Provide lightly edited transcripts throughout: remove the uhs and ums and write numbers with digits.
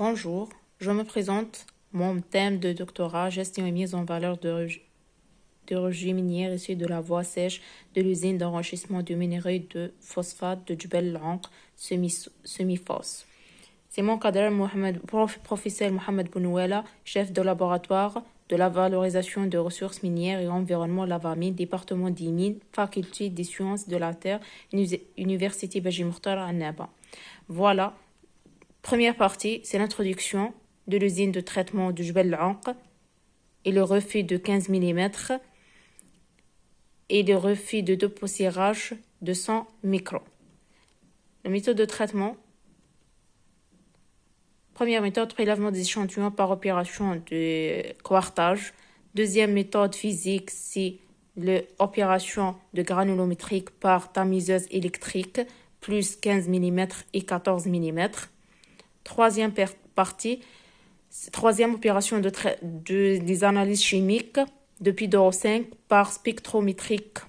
Bonjour, je me présente. Mon thème de doctorat, gestion et mise en valeur de rejets miniers issus de la voie sèche de l'usine d'enrichissement du minerai de phosphate de Djebel Ankh, semi-fosse. C'est mon cadre professeur Mohamed Bounouela, chef de laboratoire de la valorisation de ressources minières et environnement Lavamine, département des mines, faculté des sciences de la terre, Université Beji Mokhtar à Naba. Voilà. Première partie, c'est l'introduction de l'usine de traitement de Djebel Ankh et le refit de 15 mm et le refit de dépoussiérage de 100 microns. La méthode de traitement. Première méthode, prélèvement des échantillons par opération de quartage. Deuxième méthode physique, c'est l'opération de granulométrique par tamiseuse électrique, plus 15 mm et 14 mm. Troisième opération des analyses chimiques de P2O5 par spectrophotométrique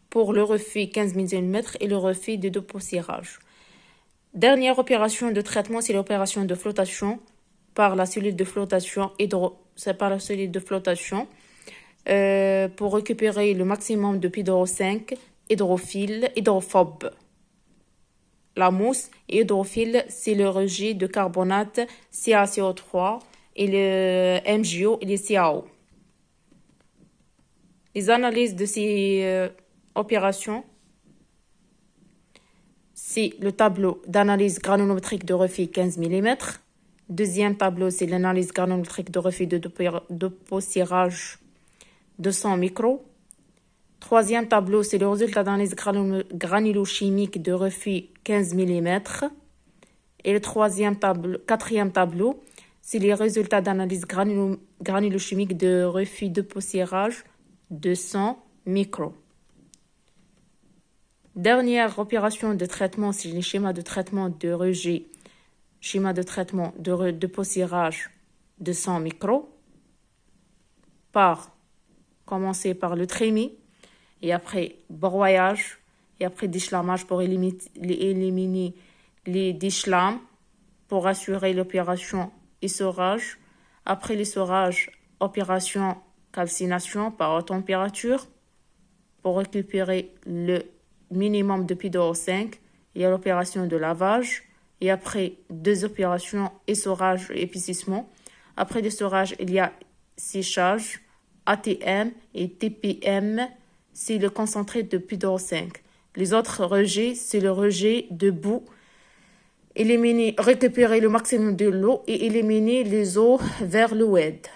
pour le refit 15 mm et le refit de dépoussiérage. Dernière opération de traitement, c'est l'opération de flottation par la cellule de flottation pour récupérer le maximum de P2O5 hydrophobe. La mousse hydrophile, c'est le rejet de carbonate CaCO3 et le MgO et les CaO. Les analyses de ces opérations, c'est le tableau d'analyse granulométrique de refit 15 mm. Deuxième tableau, c'est l'analyse granulométrique de refit de dépoussiérage de 100 microns. Troisième tableau, c'est le résultat d'analyse granulochimique de refit 15 mm. Et le quatrième tableau, c'est les résultats d'analyse granulochimique de refit de dépoussiérage de 100 microns. Dernière opération de traitement, c'est le schéma de traitement de rejet, schéma de traitement de dépoussiérage de 100 microns. Commencer par le trémie, et après broyage, et après déchlamage pour éliminer les déchlames, pour assurer l'opération essorage. Après l'essorage, opération calcination par haute température, pour récupérer le minimum de P2O5. Il y a l'opération de lavage, et après deux opérations essorage et épaississement. Après l'essorage, il y a séchage, ATM et TPM, c'est le concentré de P2O5. Les autres rejets, c'est le rejet de boue. Récupérer le maximum de l'eau et éliminer les eaux vers l'oued.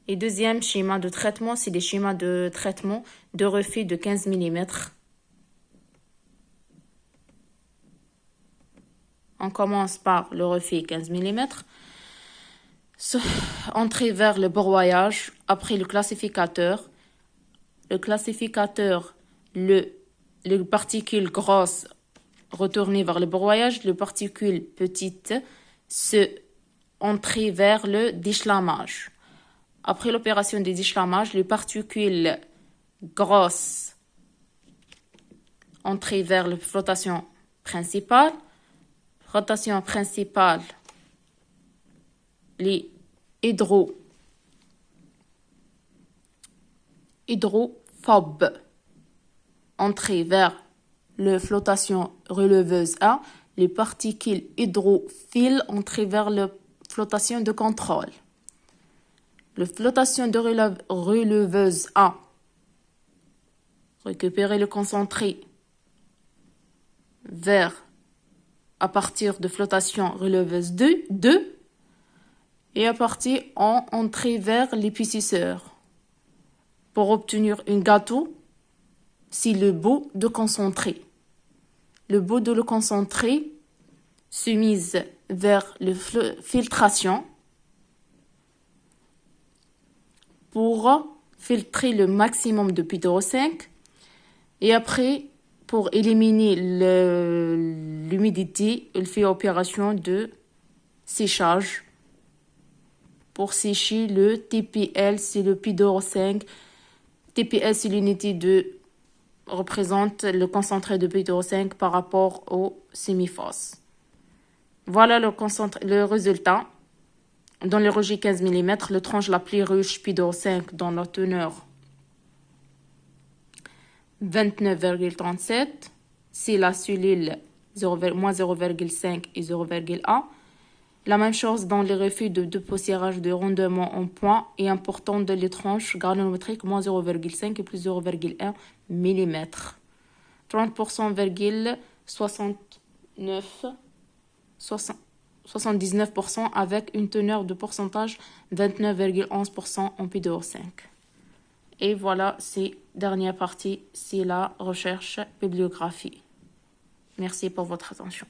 Et deuxième schéma de traitement, c'est les schémas de traitement de refit de 15 mm. On commence par le refit 15 mm. Entrer vers le broyage, après le classificateur. Le classificateur, les particules grosses retournées vers le broyage, les particules petites entrer vers le déchlamage. Après l'opération de déchlamage, les particules grosses entrer vers la flottation principale. Rotation principale, les hydrophobes entrer vers la flottation releveuse A. Les particules hydrophiles entrer vers la flottation de contrôle. La flottation de releveuse A, récupérer le concentré à partir de flotation releveuse 2, et à partir entrer vers l'épaississeur pour obtenir un gâteau, c'est le bout de concentré. Le bout de le concentré se mise vers la filtration pour filtrer le maximum de P2O5 et après pour éliminer l'humidité, il fait opération de séchage pour sécher le TPL, c'est le P2O5. TPL, c'est l'unité de représente le concentré de PiO5 par rapport au semi-phos. Voilà le résultat. Dans le rejet 15 mm, le tranche la plus riche PiO5 dans la teneur 29,37. Si la cellule moins 0,5 et 0,1. La même chose dans les refus de dépoussiérage de rendement en points et important dans les tranches granulométriques moins 0,5 et plus 0,1 mm. 79% avec une teneur de pourcentage 29,11% en PiO5. Et voilà, c'est dernière partie, c'est la recherche bibliographie. Merci pour votre attention.